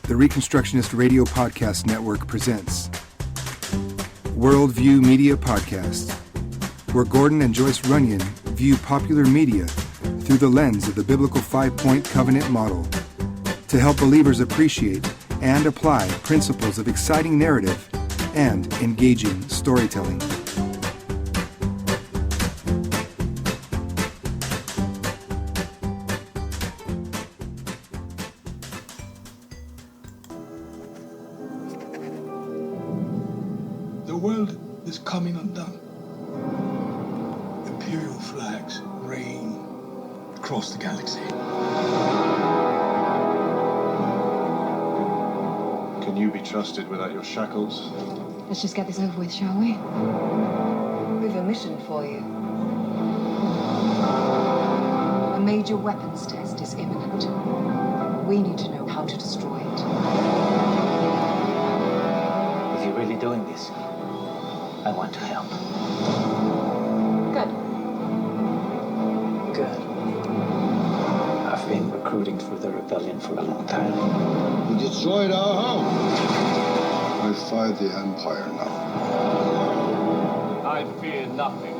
the Reconstructionist Radio Podcast Network presents Worldview Media Podcast, where Gordon and Joyce Runyon view popular media through the lens of the biblical five-point covenant model to help believers appreciate and apply principles of exciting narrative and engaging storytelling. The world is coming undone. Imperial flags reign across the galaxy. Can you be trusted without your shackles? Let's just get this over with, shall we? We've a mission for you. A major weapons test is imminent. We need to know how to destroy it. If you're really doing this, I want to help. Good. Good. I've been recruiting for the rebellion for a long time. You destroyed our home. I fight the Empire now. I fear nothing.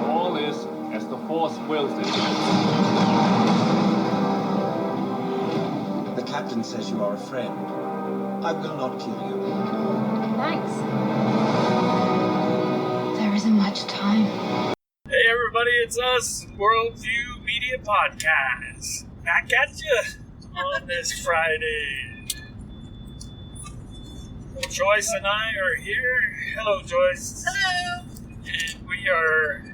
All is as the Force wills it. The captain says you are a friend. I will not kill you. Thanks. There isn't much time. Hey everybody, it's us, Worldview Media Podcast. Back at you on this Friday. Joyce and I are here. Hello, Joyce. Hello. And we are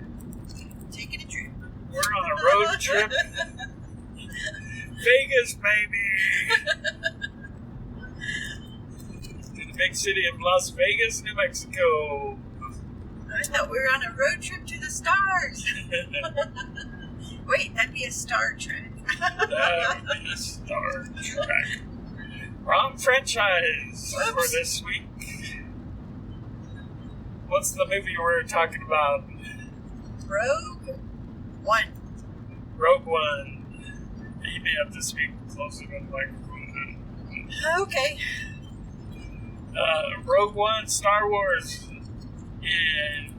Taking a trip. we're on a road trip. Vegas, baby. To the big city of Las Vegas, New Mexico. I thought we were on a road trip to the stars. Wait, that'd be a Star Trek. Star Trek. Wrong franchise for Whoops. this week. What's the movie we're talking about? Rogue One. Rogue One. You may have to speak closer to the microphone. Okay. Rogue One, Star Wars. And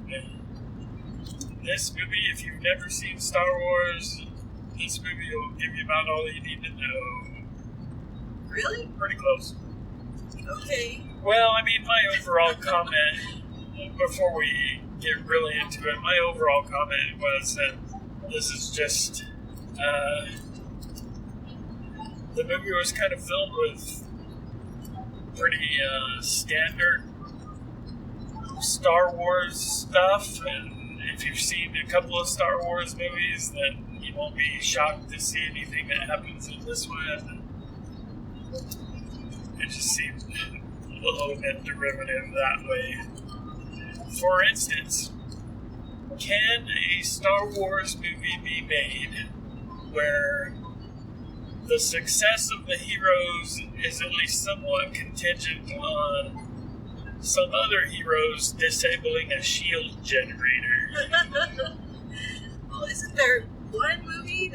this movie, if you've never seen Star Wars, this movie will give you about all you need to know. Really? Pretty close. Okay. Well, I mean, my overall comment, before we get really into it, my overall comment was that this is just, the movie was kind of filled with pretty standard Star Wars stuff, and if you've seen a couple of Star Wars movies, then you won't be shocked to see anything that happens in this one. It just seemed a little bit derivative that way. For instance, can a Star Wars movie be made where the success of the heroes is at least somewhat contingent on some other heroes disabling a shield generator? Well, isn't there one movie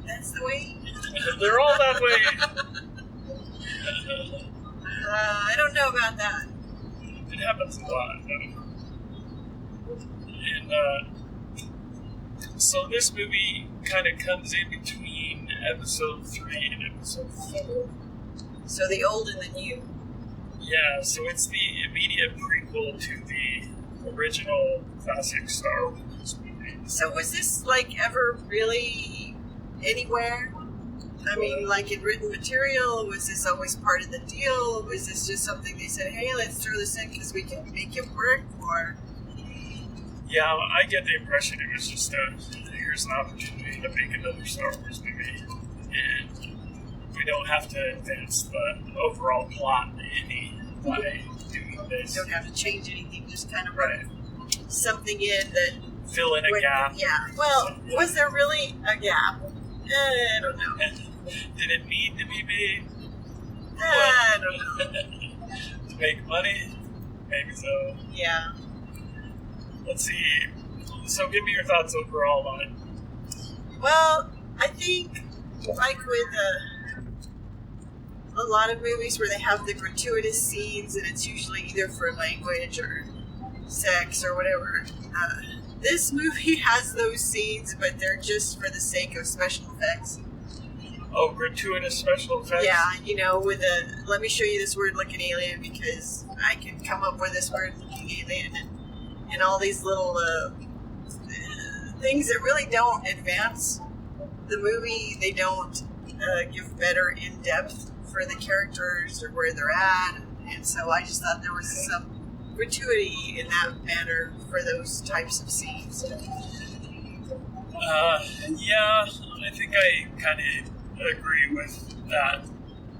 that's the way? They're all that way. I don't know about that. It happens a lot. And so this movie kind of comes in between episode 3 and episode 4. So the old and the new. Yeah, so it's the immediate prequel to the original classic Star Wars movie. So was this ever really anywhere? I mean, in written material? Was this always part of the deal? Was this just something they said, hey, let's throw this in because we can make it work? Or Yeah, I get the impression it was just here's an opportunity to make another Star Wars movie, and we don't have to advance the overall plot any by doing this. don't have to change anything, just kind of Right. write something in that Fill in a gap. Yeah. Well, was there really a gap? I don't know. Did it need to be made? I don't know. To make money? Maybe so. Yeah. Let's see. So give me your thoughts overall on it. Well, I think, with a lot of movies where they have the gratuitous scenes, and it's usually either for language or sex or whatever. This movie has those scenes, but they're just for the sake of special effects. Oh, gratuitous special effects? Yeah, you know, with let me show you this weird-looking alien because I can come up with this weird-looking alien, and all these little things that really don't advance the movie. They don't give better in-depth for the characters or where they're at, and so I just thought there was some gratuity in that manner for those types of scenes. Yeah, I think I kind of agree with that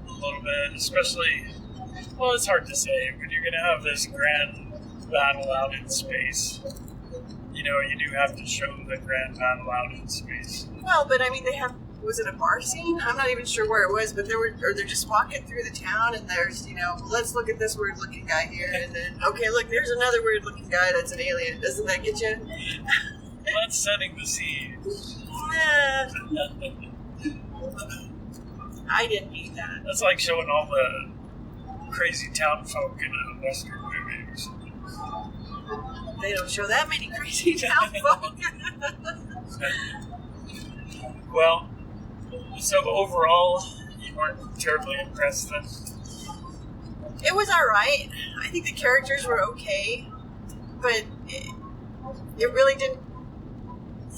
a little bit, especially, well, it's hard to say, when you're going to have this grand battle out in space, you know, you do have to show the grand battle out in space. Well, but I mean, they have, was it a bar scene? I'm not even sure where it was, but they're just walking through the town, and there's, you know, let's look at this weird looking guy here, and then, okay, look, there's another weird looking guy that's an alien. Doesn't that get you? That's setting the scene. I didn't need that. That's like showing all the crazy town folk in a Western movie or something. They don't show that many crazy town folk. Well, so overall, you weren't terribly impressed then? It was alright. I think the characters were okay, but it really didn't,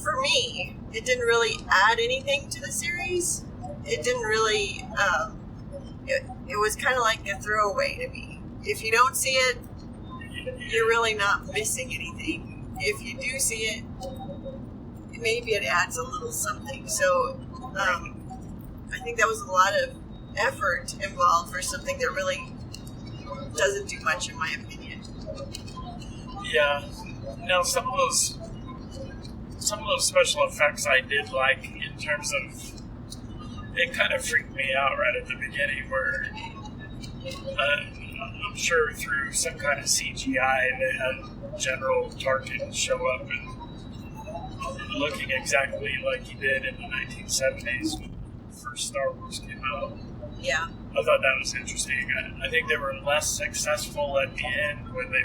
for me, it didn't really add anything to the series. It didn't really, it was kind of like a throwaway to me. If you don't see it, you're really not missing anything. If you do see it, maybe it adds a little something. So, I think that was a lot of effort involved for something that really doesn't do much, in my opinion. Yeah. Now, some of those special effects I did like, in terms of, it kind of freaked me out right at the beginning, where I'm sure through some kind of CGI they had General Tarkin show up and looking exactly like he did in the 1970s when the first Star Wars came out. Yeah. I thought that was interesting. I think they were less successful at the end when they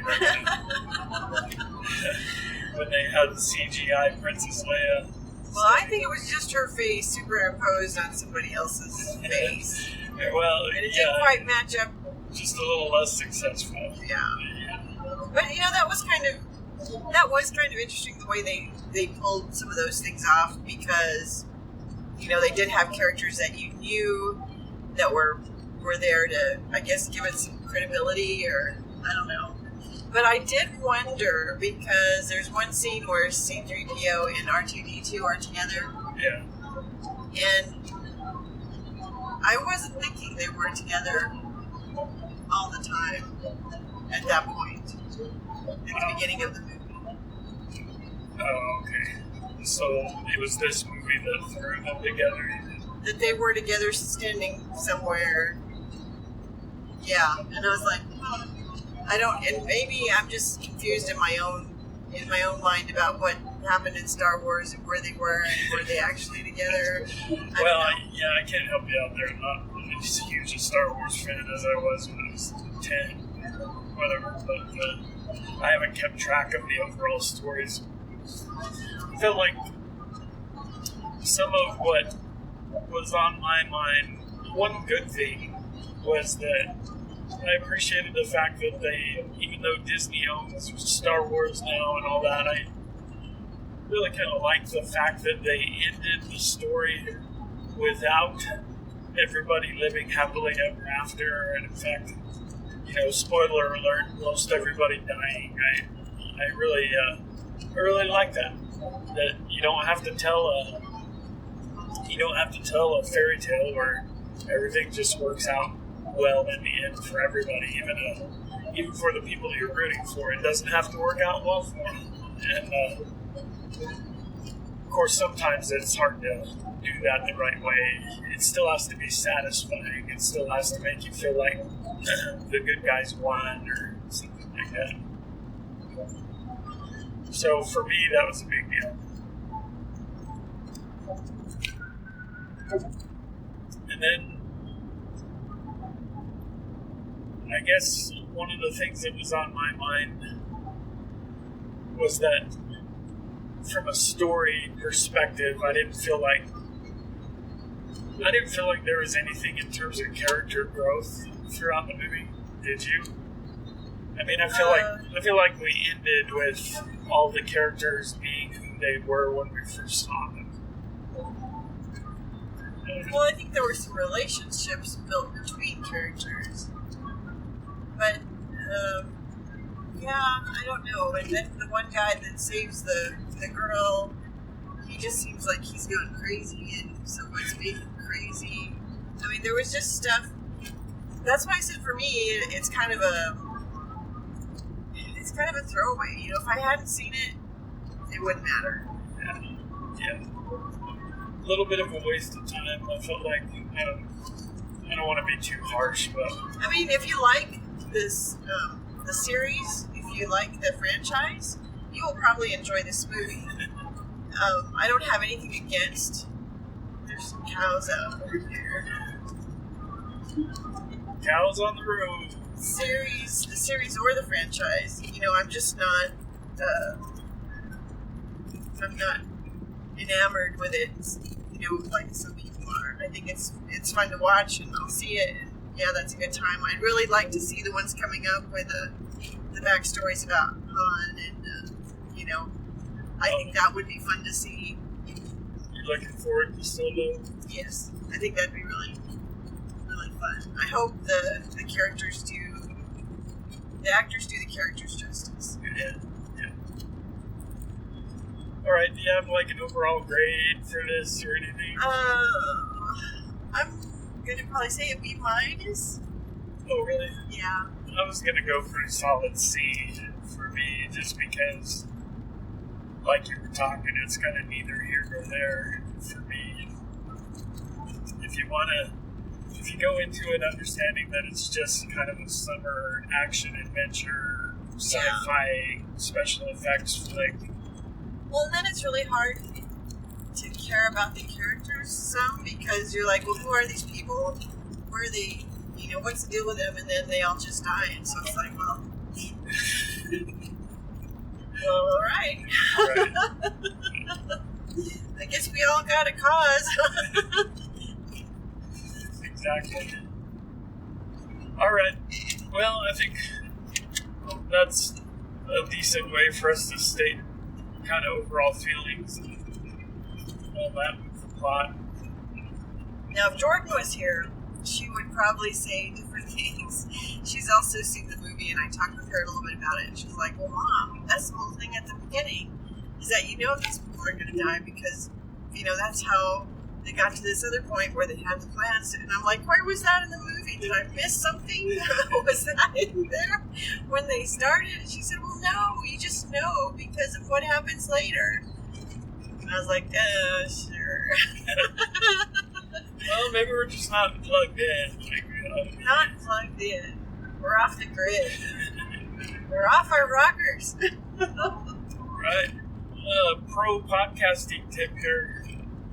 when they had the CGI Princess Leia. Well, I think it was just her face superimposed on somebody else's face. Well, and it didn't quite match up. Just a little less successful. Yeah. But, you know, that was kind of interesting the way they pulled some of those things off, because, you know, they did have characters that you knew that were there to, I guess, give it some credibility, or I don't know. But I did wonder, because there's one scene where C-3PO and R2-D2 are together. Yeah. And I wasn't thinking they were together all the time at that point, at the beginning of the movie. Oh, okay. So it was this movie that threw them together? That they were together standing somewhere. Yeah. And I was like, and maybe I'm just confused in my own mind about what happened in Star Wars and where they were and were they actually together. I can't help you out there. I'm not as huge a Star Wars fan as I was when I was 10, whatever, but I haven't kept track of the overall stories. I feel like some of what was on my mind, one good thing was that I appreciated the fact that they, even though Disney owns Star Wars now and all that, I really kind of liked the fact that they ended the story without everybody living happily ever after, and in fact, you know, spoiler alert, most everybody dying. I really like that. That you don't have to tell a fairy tale where everything just works out well in the end for everybody, even for the people that you're rooting for. It doesn't have to work out well for them. And of course, sometimes it's hard to do that the right way. It still has to be satisfying. It still has to make you feel like the good guys won or something like that. So for me, that was a big deal. And then I guess one of the things that was on my mind was that from a story perspective, I didn't feel like there was anything in terms of character growth throughout the movie. Did you? I mean, I feel like we ended with all the characters being who they were when we first saw them. Well, I think there were some relationships built between characters. But, yeah, I don't know. And then the one guy that saves the girl, he just seems like he's gone crazy and someone's made him crazy. I mean, there was just stuff. That's why I said for me, it's kind of a throwaway. You know, if I hadn't seen it, it wouldn't matter. Yeah. A little bit of a waste of time. I felt like I don't want to be too harsh, but I mean, if you like this the series, if you like the franchise, you will probably enjoy this movie. I don't have anything against. There's some cows out here. cows on the road. The series or the franchise. You know, I'm just not. I'm not enamored with it. You know, like some people are. I think it's fun to watch, and I'll see it. And yeah, that's a good time. I'd really like to see the ones coming up with the backstories about Han, and you know, I think that would be fun to see. You're looking forward to Solo? Yes, I think that'd be really, really fun. I hope the actors do the characters justice. Yeah. All right, do you have like an overall grade for this or anything? I'm gonna probably say a B minus. Oh, really? Yeah. I was gonna go for a solid C for me, just because, like you were talking, it's kind of neither here nor there for me. If you go into it understanding that it's just kind of a summer action adventure, sci-fi special effects flick. Well, and then it's really hard to care about the characters some, because you're like, well, who are these people? Where are they? You know, what's the deal with them? And then they all just die, and so it's like, well, all right. I guess we all got a cause. Exactly. All right. Well, I think that's a decent way for us to state kind of overall feelings and all that with the plot. Now, if Jordan was here, she would probably say different things. She's also seen the movie, and I talked with her a little bit about it, and she's like, well, Mom, that's the whole thing at the beginning, is that you know these people are going to die because, you know, that's how they got to this other point where they had the plans. And I'm like, where was that in the movie? Did I miss something? Was that in there when they started? And she said, well, no, you just know because of what happens later. And I was like, sure. Well, maybe we're just not plugged in. Not plugged in. We're off the grid. We're off our rockers. Right. Pro podcasting tip here.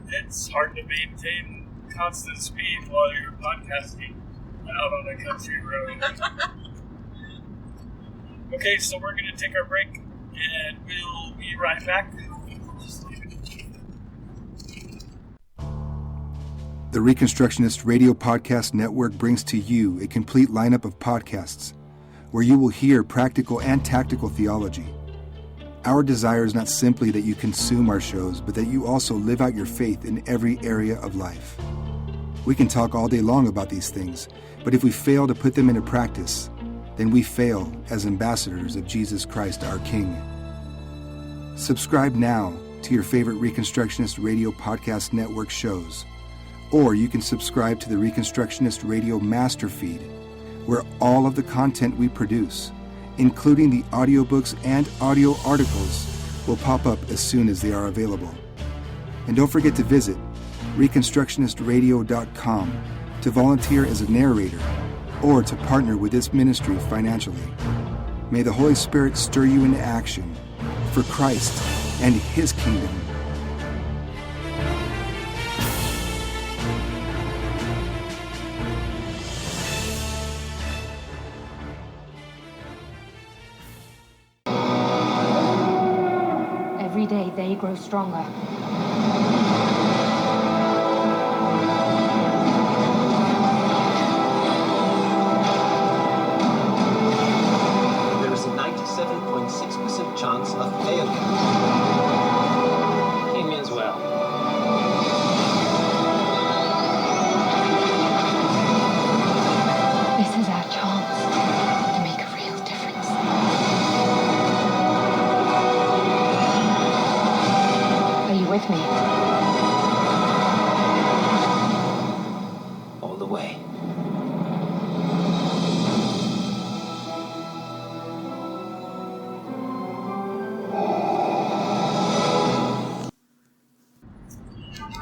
It's hard to maintain constant speed while you're podcasting out on a country road. Okay, so we're going to take our break, and we'll be right back. The Reconstructionist Radio Podcast Network brings to you a complete lineup of podcasts where you will hear practical and tactical theology. Our desire is not simply that you consume our shows, but that you also live out your faith in every area of life. We can talk all day long about these things, but if we fail to put them into practice, then we fail as ambassadors of Jesus Christ, our King. Subscribe now to your favorite Reconstructionist Radio Podcast Network shows, or you can subscribe to the Reconstructionist Radio Master Feed, where all of the content we produce, including the audiobooks and audio articles, will pop up as soon as they are available. And don't forget to visit reconstructionistradio.com to volunteer as a narrator or to partner with this ministry financially. May the Holy Spirit stir you into action for Christ and His kingdom. only grow stronger. There is a 97.6% chance of failure. He means well. This is our chance to make a real difference. Are you with me? All the way.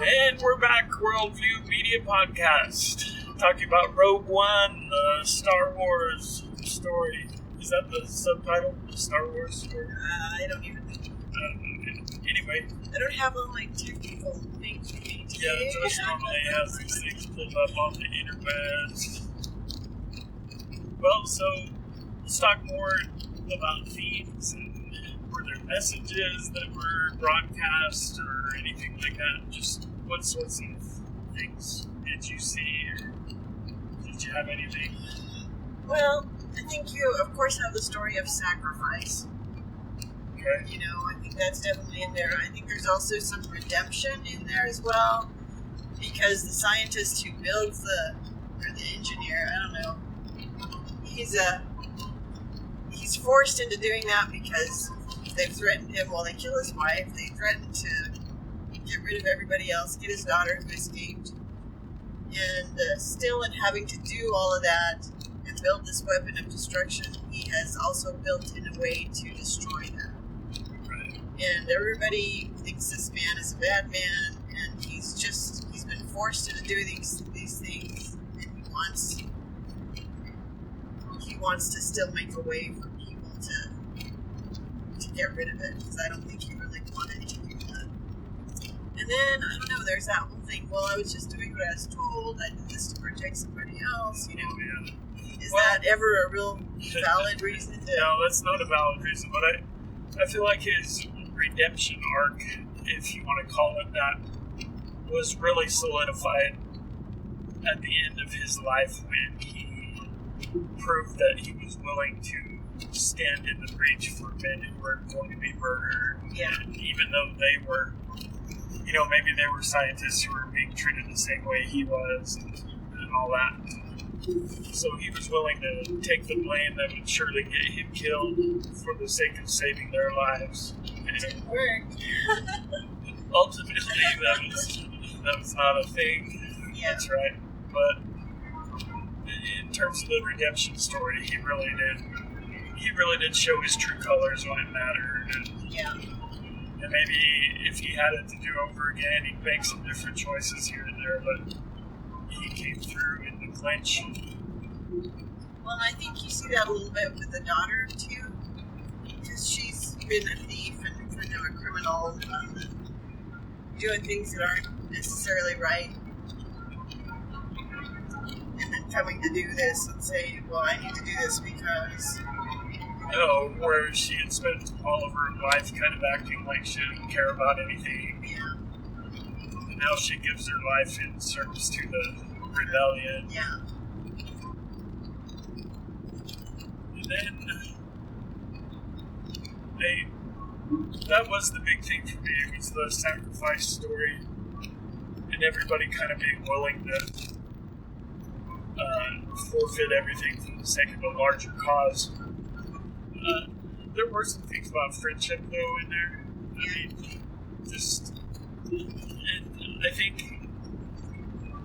And we're back, Worldview Media Podcast, talking about Rogue One, the Star Wars story. Is that the subtitle? The Star Wars story? I don't even think. Anyway. I don't have all my technical things with me today. Yeah, Josh normally has these things pulled up on the interwebs. Well, so let's talk more about themes and were there messages that were broadcast or anything like that? Just what sorts of things did you see, or did you have anything? Well, I think you, of course, have the story of sacrifice. Okay. You know, I think that's definitely in there. I think there's also some redemption in there as well, because the scientist who builds or the engineer, I don't know, he's forced into doing that because they've threatened him. Well, they kill his wife. They threaten to get rid of everybody else, get his daughter who escaped, and still in having to do all of that and build this weapon of destruction, he has also built in a way to destroy them. And everybody thinks this man is a bad man, and he's been forced into doing these things, and he wants to still make a way for people to get rid of it, because I don't think he really wanted to do that. And then, I don't know, there's that whole thing, well, I was just doing what I was told, I did this to protect somebody else, you know. Is that ever a real valid reason to... No, that's not a valid reason, but I feel like his redemption arc, if you want to call it that, was really solidified at the end of his life when he proved that he was willing to stand in the breach for men who were going to be murdered. Yeah. And even though they were, you know, maybe they were scientists who were being treated the same way he was and all that. So he was willing to take the blame that would surely get him killed for the sake of saving their lives. And It worked. ultimately, that was not a thing. Yeah. That's right. But in terms of the redemption story, he really did show his true colors when it mattered. And maybe if he had it to do over again, he'd make some different choices here and there, but he came through in the clinch. Well, I think you see that a little bit with the daughter, too, because she's been a thief and kind of a criminal, doing things that aren't necessarily right, and then coming to do this and say, well, I need to do this because... Oh, where she had spent all of her life kind of acting like she didn't care about anything. Yeah. And now she gives her life in service to the rebellion. Yeah. And then that was the big thing for me. It was the sacrifice story, and everybody kind of being willing to forfeit everything for the sake of a larger cause. There were some things about friendship, though, in there. I mean, and I think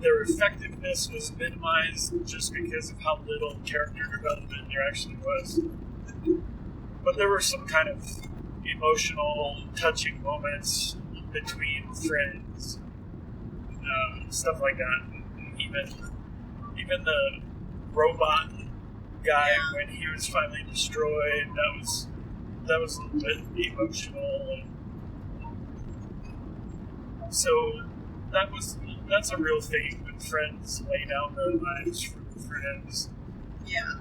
their effectiveness was minimized just because of how little character development there actually was. But there were some kind of emotional, touching moments between friends, stuff like that. Even the robot guy, when he was finally destroyed, that was a little bit emotional. So that's a real thing when friends lay down their lives for friends. Yeah.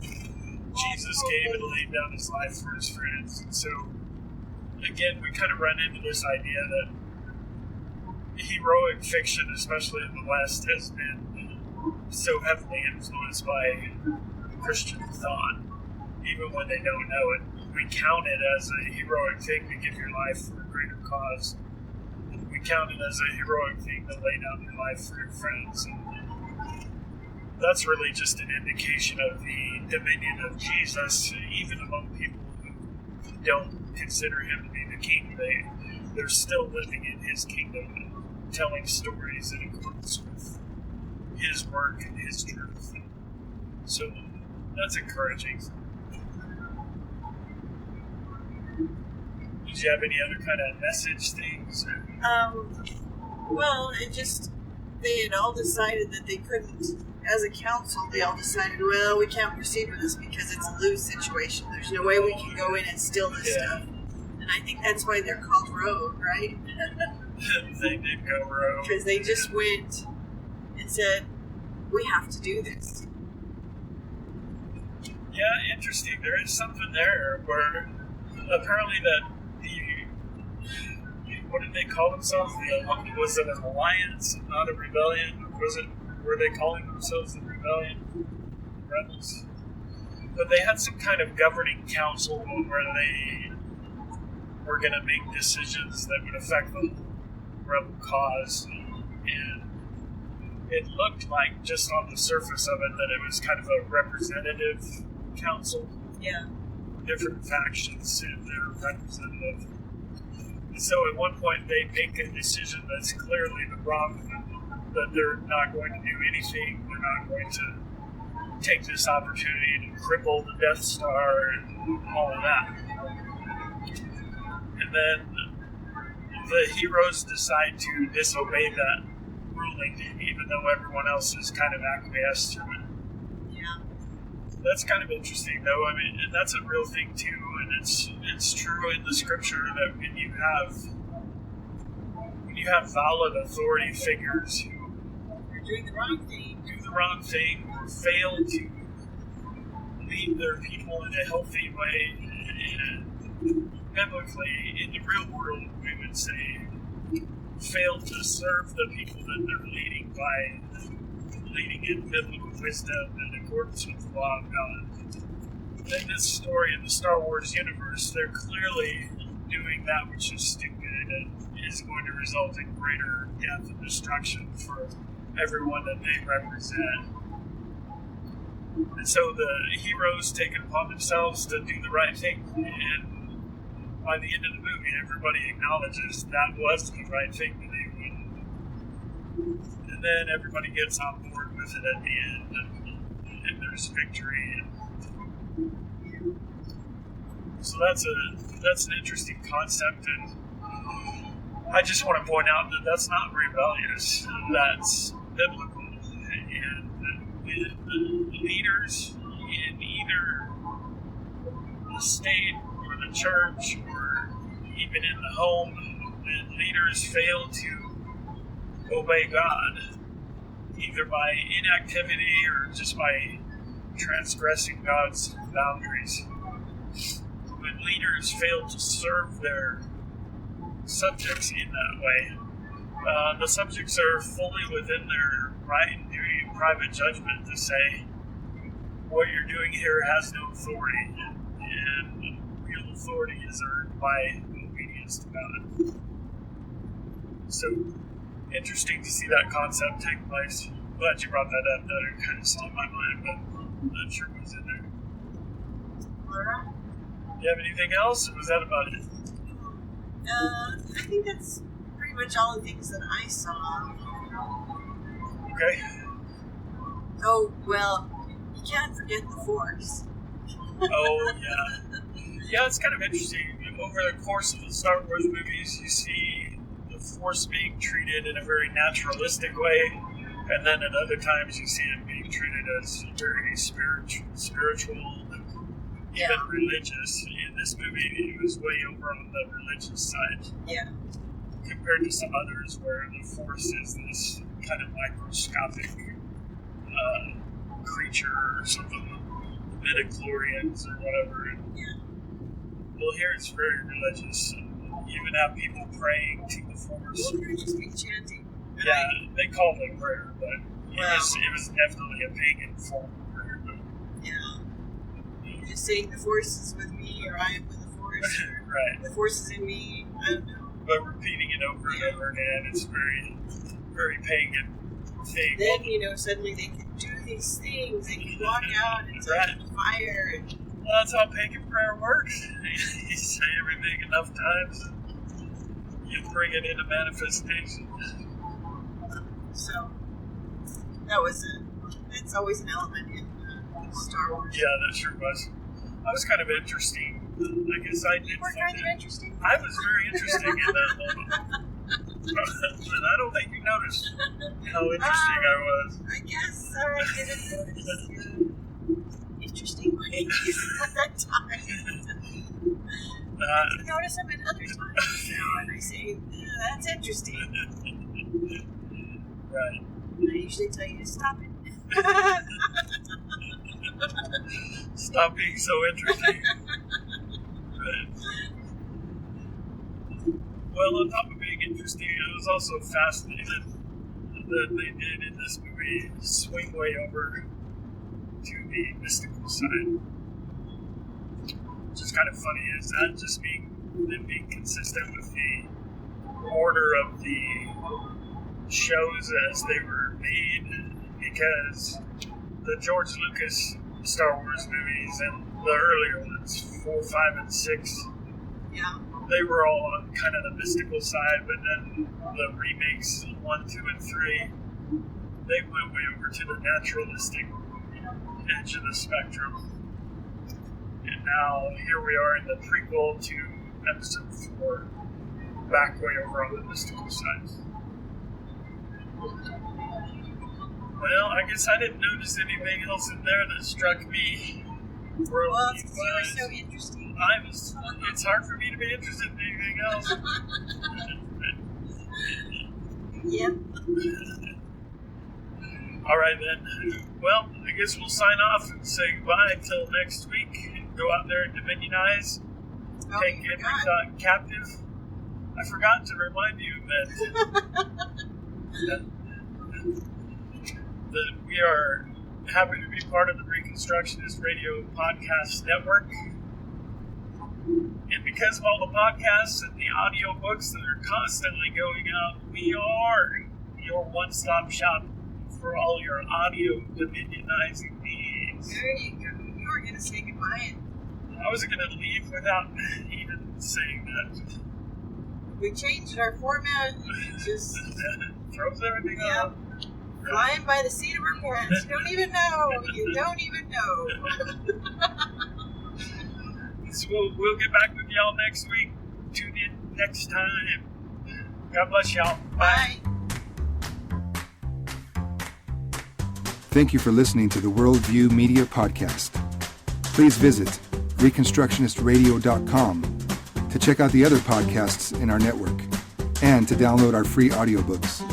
Jesus came and laid down his life for his friends, and so again, we kind of run into this idea that heroic fiction, especially in the West, has been so heavily influenced by Christian thought, even when they don't know it. We count it as a heroic thing to give your life for a greater cause. We count it as a heroic thing to lay down your life for your friends. And that's really just an indication of the dominion of Jesus, even among people who don't consider him to be the king. They're still living in his kingdom and telling stories in accordance with his work and his truth. So that's encouraging. Did you have any other kind of message things? Well, they had all decided that they couldn't, as a council, they all decided, well, we can't proceed with this because it's a lose situation. There's no way we can go in and steal this stuff. And I think that's why they're called rogue, right? They did go rogue. Because they just went and said, we have to do this. Yeah, interesting. There is something there where apparently that what did they call themselves? Was it an alliance, not a rebellion? Were they calling themselves the rebellion? Rebels? But they had some kind of governing council where they were going to make decisions that would affect the rebel cause. And it looked like, just on the surface of it, that it was kind of a representative council. Yeah. Different factions and their representative. So at one point they make a decision that's clearly the wrong one, that they're not going to do anything, they're not going to take this opportunity to cripple the Death Star and all of that. And then the heroes decide to disobey that ruling, even though everyone else is kind of acquiesced to it. Yeah. That's kind of interesting, though. I mean, and that's a real thing too, and it's true in the scripture that when you have valid authority figures who are doing the wrong thing, or fail to lead their people in a healthy way, and biblically, in the real world, we would say, fail to serve the people that they're leading by leading in biblical wisdom in accordance with the law of God. In this story, in the Star Wars universe, they're clearly doing that which is stupid and is going to result in greater death and destruction for everyone that they represent. And so the heroes take it upon themselves to do the right thing, and by the end of the movie, everybody acknowledges that was the right thing that they would. And then everybody gets on board with it at the end, and there's victory. So that's an interesting concept, and I just want to point out that that's not rebellious. That's biblical, and the leaders in either the state or the church or even in the home, when leaders fail to obey God, either by inactivity or just by transgressing God's boundaries. When leaders fail to serve their subjects in that way, the subjects are fully within their right and duty of private judgment to say, what you're doing here has no authority, and real authority is earned by obedience to God. So, interesting to see that concept take place. Glad you brought that up. That kind of slipped my mind, but I'm not sure what was in there. Alright. Do you have anything else, or was that about it? I think that's pretty much all the things that I saw. Okay. Oh, well, you can't forget the Force. Oh, yeah. Yeah, it's kind of interesting. Over the course of the Star Wars movies, you see the Force being treated in a very naturalistic way, and then at other times you see it being treated as very spiritual, and even religious. In this movie, it was way over on the religious side. Yeah. Compared to some others where the Force is this kind of microscopic creature or something, midichlorians or whatever. Yeah. Well, here it's very religious. And even have people praying to the Force. Well, they would just be chanting. Yeah, they called it prayer, but it Wow. was definitely a pagan form of prayer. But, Yeah. You're just saying the Force is with me, or I am with the Force. Or right. the Force is in me. I don't know. But repeating it over and over again, it's very, very pagan thing. Then, suddenly they can do these things. They can walk out and Right. fire. And Well, that's how pagan prayer works. You say everything enough times, and you bring it into manifestation. so, it's always an element in Star Wars. Yeah, that sure was. That was kind of interesting. I guess I did You were find kind of it. interesting. I was very interested in that moment. And I don't think you noticed how interesting I was. I guess I didn't notice your interesting ways at that time. I notice them at other times now, and I say, that's interesting. Right. And I usually tell you to stop it. Stop being so interesting. Right. Well, on top of being interesting, I was also fascinated that they did in this movie swing way over to the mystical side. Which is kind of funny, is that just being consistent with the order of the shows as they were made, because the George Lucas Star Wars movies and the earlier ones, 4, 5, and 6, Yeah. they were all on kind of the mystical side, but then the remakes 1, 2, and 3, they went way over to the naturalistic edge of the spectrum. And now here we are in the prequel to episode 4, back way over on the mystical side. Well, I guess I didn't notice anything else in there that struck me. Well, it's because you were so interesting. It's hard for me to be interested in anything else. Yep. All right, then. Well, I guess we'll sign off and say goodbye until next week. Go out there and dominionize. Oh, Take you every forgot. thought captive. I forgot to remind you that we are happy to be part of the Reconstructionist Radio Podcast Network. And because of all the podcasts and the audiobooks that are constantly going out, we are your one-stop shop for all your audio dominionizing needs. There you go. You were going to say goodbye. I wasn't going to leave without even saying that. We changed our format. Just Throws everything Yeah. out. flying by the seat of our pants. You don't even know. You don't even know. So we'll get back with y'all next week. Tune in next time. God bless y'all. Bye. Thank you for listening to the Worldview Media Podcast. Please visit reconstructionistradio.com to check out the other podcasts in our network and to download our free audiobooks.